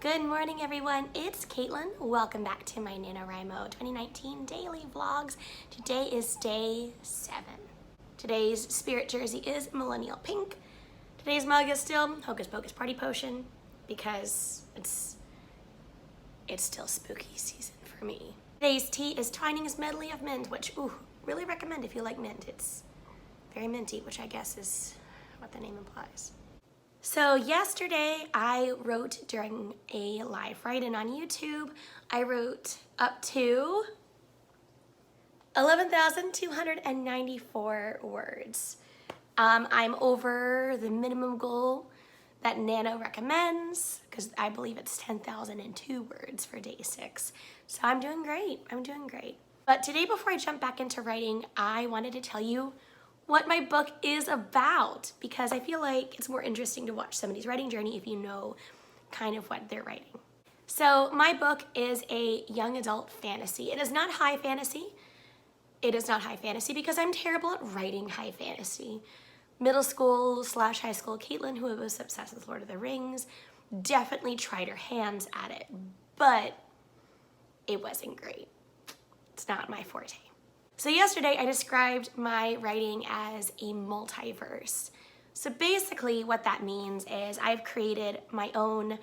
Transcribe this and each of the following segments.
Good morning, everyone. It's Caitlin. Welcome back to my NaNoWriMo 2019 daily vlogs. Today is day 7. Today's spirit jersey is millennial pink. Today's mug is still Hocus Pocus Party Potion because it's still spooky season for me. Today's tea is Twining's Medley of Mint, which, really recommend if you like mint. It's very minty, which I guess is what the name implies. So yesterday I wrote during a live write-in on YouTube. I wrote up to 11,294 words. I'm over the minimum goal that Nano recommends because I believe it's 10,002 words for day 6. So I'm doing great. But today, before I jump back into writing, I wanted to tell you what my book is about, because I feel like it's more interesting to watch somebody's writing journey if you know kind of what they're writing. So my book is a young adult fantasy. It is not high fantasy. It is not high fantasy because I'm terrible at writing high fantasy. Middle school / high school Caitlin, who was obsessed with Lord of the Rings, definitely tried her hands at it, but it wasn't great. It's not my forte. So yesterday I described my writing as a multiverse. So basically what that means is I've created my own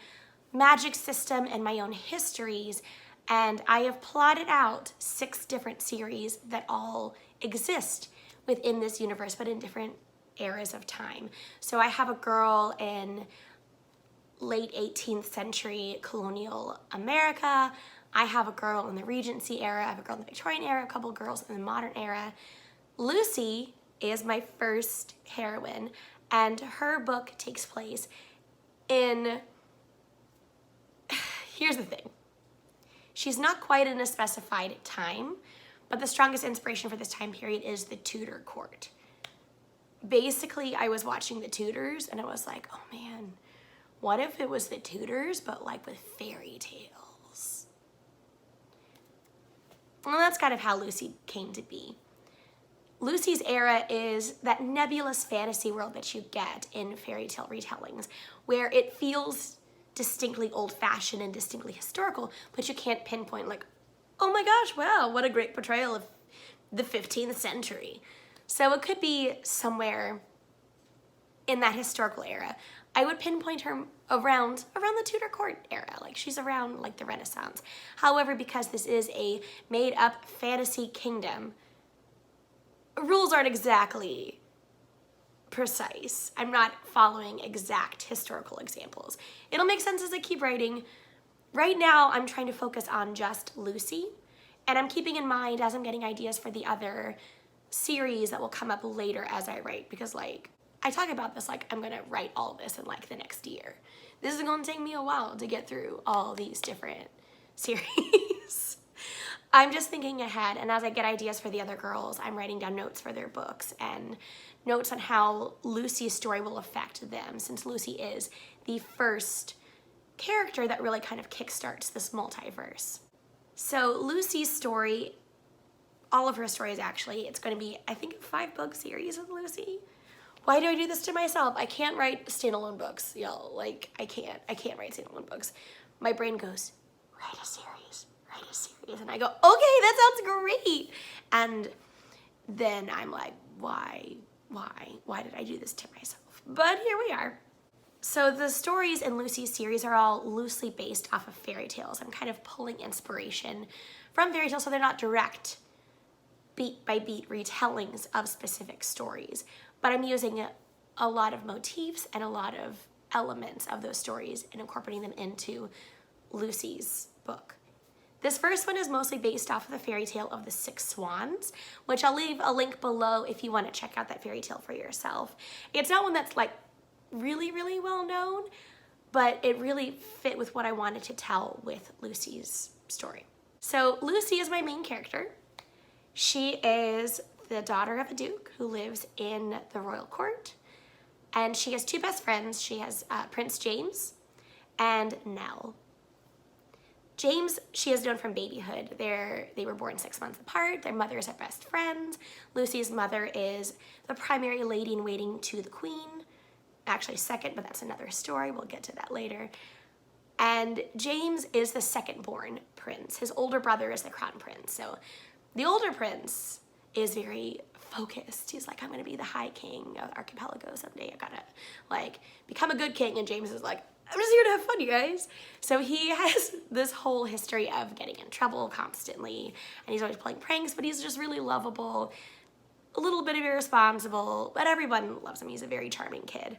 magic system and my own histories, and I have plotted out 6 different series that all exist within this universe, but in different eras of time. So I have a girl in late 18th century colonial America. I have a girl in the Regency era, I have a girl in the Victorian era, a couple girls in the modern era. Lucy is my first heroine, and her book takes place in, here's the thing, she's not quite in a specified time, but the strongest inspiration for this time period is the Tudor court. Basically, I was watching the Tudors and I was like, oh man, what if it was the Tudors, but like with fairy tales? Well, that's kind of how Lucy came to be. Lucy's era is that nebulous fantasy world that you get in fairy tale retellings, where it feels distinctly old-fashioned and distinctly historical, but you can't pinpoint like, oh my gosh, wow, what a great portrayal of the 15th century. So it could be somewhere in that historical era. I would pinpoint her around the Tudor court era, like she's around like the Renaissance. However, because this is a made-up fantasy kingdom, rules aren't exactly precise. I'm not following exact historical examples. It'll make sense as I keep writing. Right now, I'm trying to focus on just Lucy, and I'm keeping in mind as I'm getting ideas for the other series that will come up later as I write, because like, I talk about this like I'm gonna write all this in like the next year. This is gonna take me a while to get through all these different series. I'm just thinking ahead, and as I get ideas for the other girls, I'm writing down notes for their books and notes on how Lucy's story will affect them, since Lucy is the first character that really kind of kickstarts this multiverse. So Lucy's story, all of her stories actually, it's gonna be, I think, a 5-book series with Lucy. Why do I do this to myself? I can't write standalone books, y'all. Like, I can't write standalone books. My brain goes, write a series. And I go, okay, that sounds great. And then I'm like, why did I do this to myself? But here we are. So the stories in Lucy's series are all loosely based off of fairy tales. I'm kind of pulling inspiration from fairy tales, so they're not direct beat by beat retellings of specific stories, but I'm using a lot of motifs and a lot of elements of those stories and incorporating them into Lucy's book. This first one is mostly based off of the fairy tale of the 6 swans, which I'll leave a link below if you want to check out that fairy tale for yourself. It's not one that's like really well known, but it really fit with what I wanted to tell with Lucy's story. So Lucy is my main character. She is the daughter of a duke who lives in the royal court, and she has 2 best friends. She has Prince James and Nell. James, she has known from babyhood. They were born 6 months apart. Their mothers are best friends. Lucy's mother is the primary lady-in-waiting to the queen. Actually second, but that's another story. We'll get to that later. And James is the second-born prince. His older brother is the crown prince. So the older prince is very focused. He's like, I'm gonna be the high king of Archipelago someday. I gotta like become a good king. And James is like, I'm just here to have fun, you guys. So he has this whole history of getting in trouble constantly, and he's always playing pranks, but he's just really lovable, a little bit irresponsible, but everyone loves him. He's a very charming kid.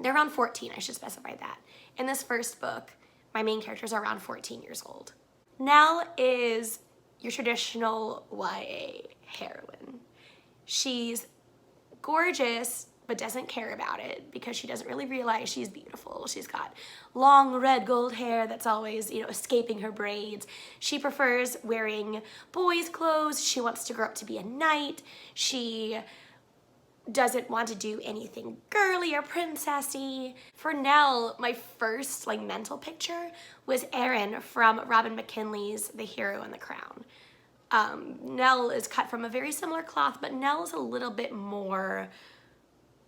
They're around 14, I should specify that. In this first book, my main characters are around 14 years old. Nell is your traditional YA heroine. She's gorgeous, but doesn't care about it because she doesn't really realize she's beautiful. She's got long red gold hair that's always, escaping her braids. She prefers wearing boys' clothes. She wants to grow up to be a knight. She doesn't want to do anything girly or princessy. For Nell, my first mental picture was Erin from Robin McKinley's The Hero and the Crown. Nell is cut from a very similar cloth, but Nell is a little bit more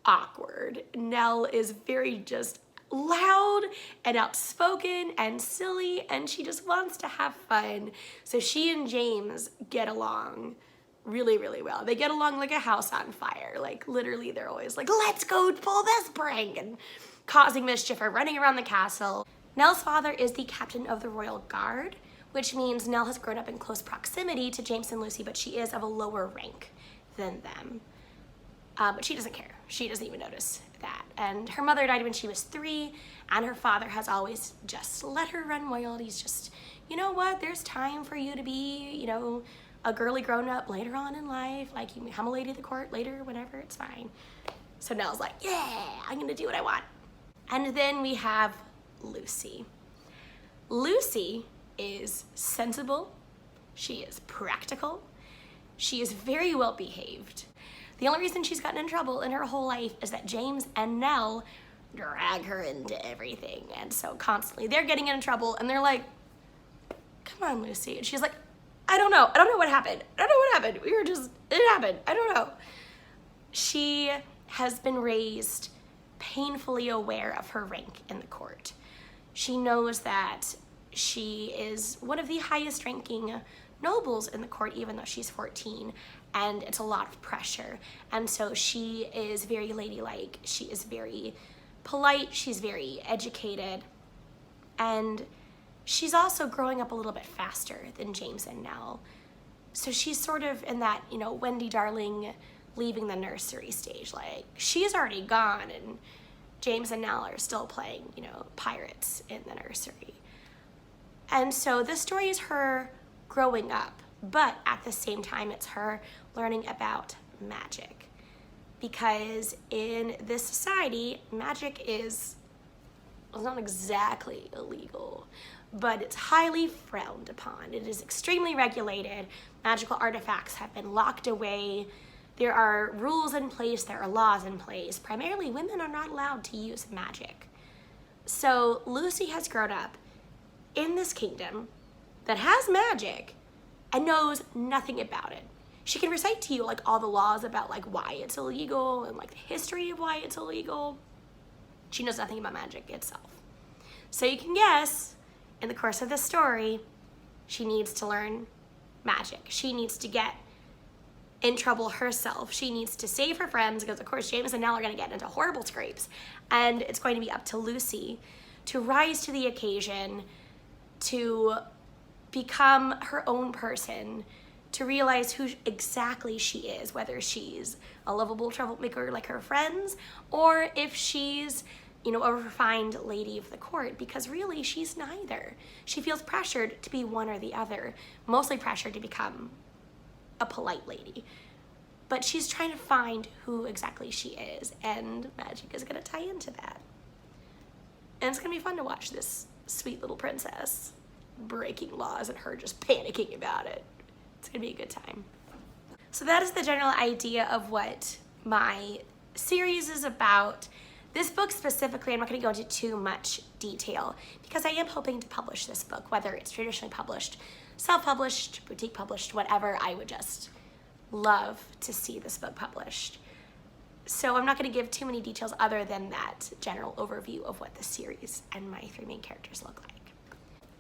awkward. Nell is very just loud and outspoken and silly, and she just wants to have fun. So she and James get along really, really well. They get along like a house on fire. Like literally they're always like, let's go pull this prank, and causing mischief or running around the castle. Nell's father is the captain of the Royal Guard, which means Nell has grown up in close proximity to James and Lucy, but she is of a lower rank than them. But she doesn't care. She doesn't even notice that. And her mother died when she was 3, and her father has always just let her run wild. He's just, you know what, there's time for you to be, a girly grown-up later on in life. Like, you can become a lady of the court later, whenever, it's fine. So Nell's like, yeah, I'm gonna do what I want. And then we have Lucy. Lucy is sensible. She is practical. She is very well behaved. The only reason she's gotten in trouble in her whole life is that James and Nell drag her into everything. And so constantly they're getting in trouble, and they're like, come on, Lucy. And she's like, I don't know what happened. It happened. I don't know. She has been raised painfully aware of her rank in the court. She knows that she is one of the highest ranking nobles in the court, even though she's 14, and it's a lot of pressure. And so she is very ladylike. She is very polite. She's very educated. And she's also growing up a little bit faster than James and Nell. So she's sort of in that, Wendy Darling leaving the nursery stage. Like, she's already gone, and James and Nell are still playing, pirates in the nursery. And so this story is her growing up, but at the same time, it's her learning about magic. Because in this society, magic is not exactly illegal, but it's highly frowned upon. It is extremely regulated. Magical artifacts have been locked away. There are rules in place, there are laws in place. Primarily, women are not allowed to use magic. So Lucy has grown up in this kingdom that has magic and knows nothing about it. She can recite to you all the laws about why it's illegal and the history of why it's illegal. She knows nothing about magic itself. So you can guess, in the course of this story, she needs to learn magic. She needs to get in trouble herself. She needs to save her friends, because of course James and Nell are going to get into horrible scrapes, and it's going to be up to Lucy to rise to the occasion, to become her own person, to realize who exactly she is, whether she's a lovable troublemaker like her friends, or if she's a refined lady of the court, because really she's neither. She feels pressured to be one or the other, mostly pressured to become a polite lady. But she's trying to find who exactly she is, and magic is gonna tie into that. And it's gonna be fun to watch this sweet little princess breaking laws and her just panicking about it. It's gonna be a good time. So that is the general idea of what my series is about. This book specifically, I'm not going to go into too much detail because I am hoping to publish this book, whether it's traditionally published, self-published, boutique published, whatever. I would just love to see this book published. So I'm not going to give too many details other than that general overview of what the series and my 3 main characters look like.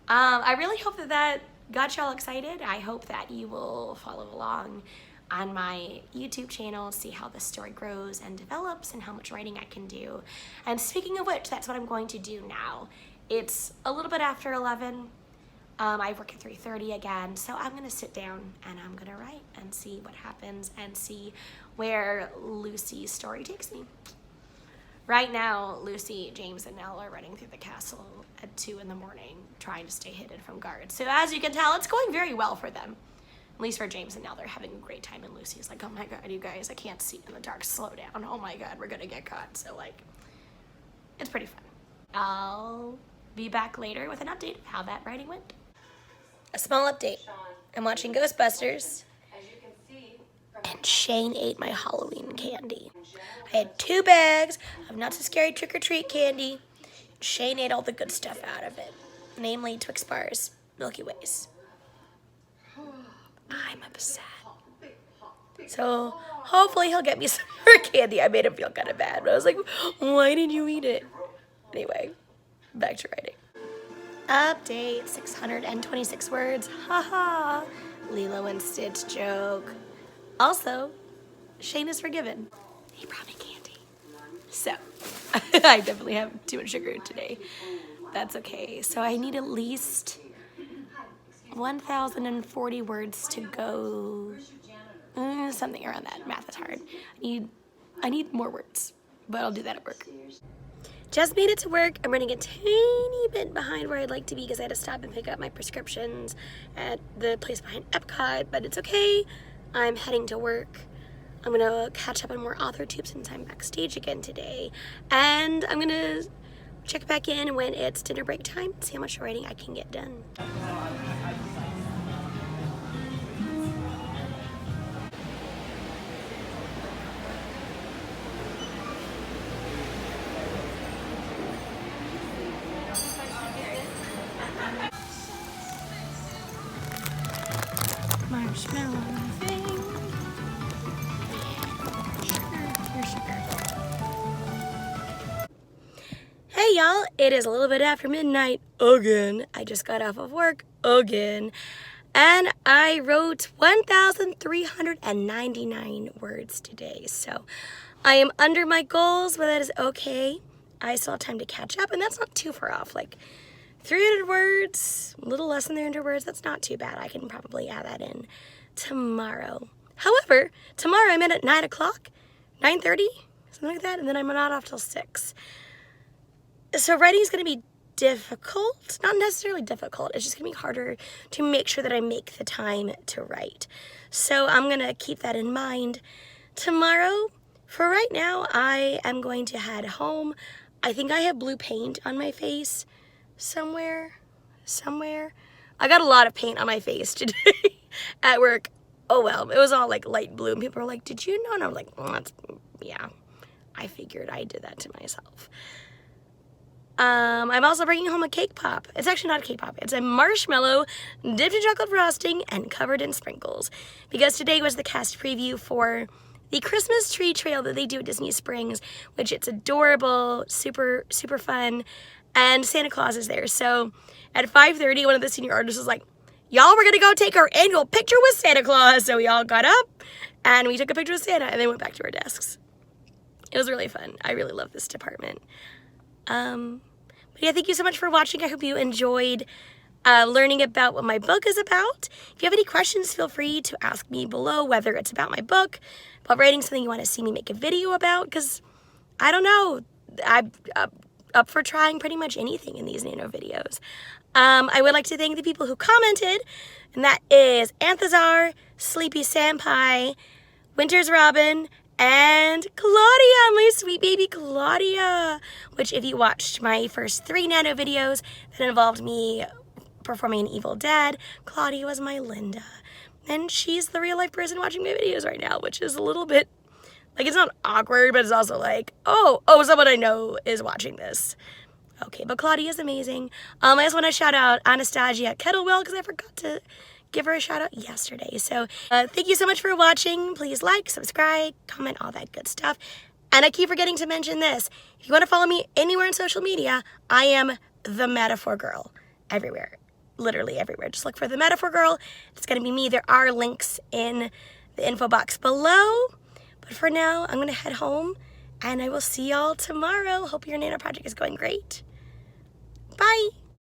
I really hope that got y'all excited. I hope that you will follow along on my YouTube channel, see how the story grows and develops and how much writing I can do. And speaking of which, that's what I'm going to do now. It's a little bit after 11. I work at 3:30 again, so I'm gonna sit down and I'm gonna write and see what happens and see where Lucy's story takes me. Right now, Lucy, James, and Nell are running through the castle at 2 in the morning, trying to stay hidden from guards. So as you can tell, it's going very well for them. At least for James and Nell, they're having a great time, and Lucy's like, oh my god, you guys, I can't see in the dark, slow down. Oh my god, we're gonna get caught. So like, it's pretty fun. I'll be back later with an update of how that writing went. A small update. I'm watching Ghostbusters, and Shane ate my Halloween candy. I had 2 bags of Not So Scary Trick-or-Treat candy. Shane ate all the good stuff out of it, namely Twix bars, Milky Ways. I'm upset. So hopefully he'll get me some more candy. I made him feel kind of bad, but I was like, why did you eat it? Anyway, back to writing. Update, 626 words. Haha. Lilo and Stitch joke. Also, Shane is forgiven. He brought me candy. So, I definitely have too much sugar today. That's okay. So I need at least 1,040 words to go. Something around that. Math is hard. I need more words, but I'll do that at work. Just made it to work. I'm running a tiny bit behind where I'd like to be because I had to stop and pick up my prescriptions at the place behind Epcot, but it's okay. I'm heading to work. I'm gonna catch up on more author tubes since I'm backstage again today. And I'm gonna check back in when it's dinner break time, see how much writing I can get done. Marshmallow thing. Hey y'all, it is a little bit after midnight again. I just got off of work again. And I wrote 1,399 words today. So I am under my goals, but that is okay. I still have time to catch up, and that's not too far off. Like 300 words, a little less than 300 words, that's not too bad. I can probably add that in tomorrow. However, tomorrow I'm in at 9 o'clock, 9:30, something like that, and then I'm not off till 6. So writing is going to be difficult, not necessarily difficult, it's just going to be harder to make sure that I make the time to write. So I'm going to keep that in mind tomorrow. For right now, I am going to head home. I think I have blue paint on my face somewhere. I got a lot of paint on my face today at work. Oh well, it was all like light blue, and people were like, did you know? And I'm like, well, yeah, I figured I did that to myself. I'm also bringing home a cake pop. It's actually not a cake pop. It's a marshmallow dipped in chocolate frosting and covered in sprinkles. Because today was the cast preview for the Christmas tree trail that they do at Disney Springs, which it's adorable, super, super fun, and Santa Claus is there. So at 5:30, one of the senior artists was like, y'all, we're gonna go take our annual picture with Santa Claus. So we all got up and we took a picture with Santa and then went back to our desks. It was really fun. I really love this department. But yeah, thank you so much for watching. I hope you enjoyed learning about what my book is about. If you have any questions, feel free to ask me below, whether it's about my book, about writing something you want to see me make a video about, because I don't know. I'm up for trying pretty much anything in these Nano videos. I would like to thank the people who commented, and that is Anthazar, Sleepy Sampai, Winter's Robin, and Claudia, my sweet baby Claudia, which if you watched my first 3 Nano videos that involved me performing an Evil Dad, Claudia was my Linda. And she's the real life person watching my videos right now, which is a little bit, like, it's not awkward, but it's also like, oh, someone I know is watching this. Okay, but Claudia's amazing. I just want to shout out Anastasia Kettlewell because I forgot to give her a shout out yesterday. So thank you so much for watching. Please like, subscribe, comment, all that good stuff. And I keep forgetting to mention this. If you want to follow me anywhere on social media, I am the Metaphor Girl everywhere. Literally everywhere. Just look for the Metaphor Girl. It's going to be me. There are links in the info box below. But for now, I'm going to head home, and I will see y'all tomorrow. Hope your Nano project is going great. Bye.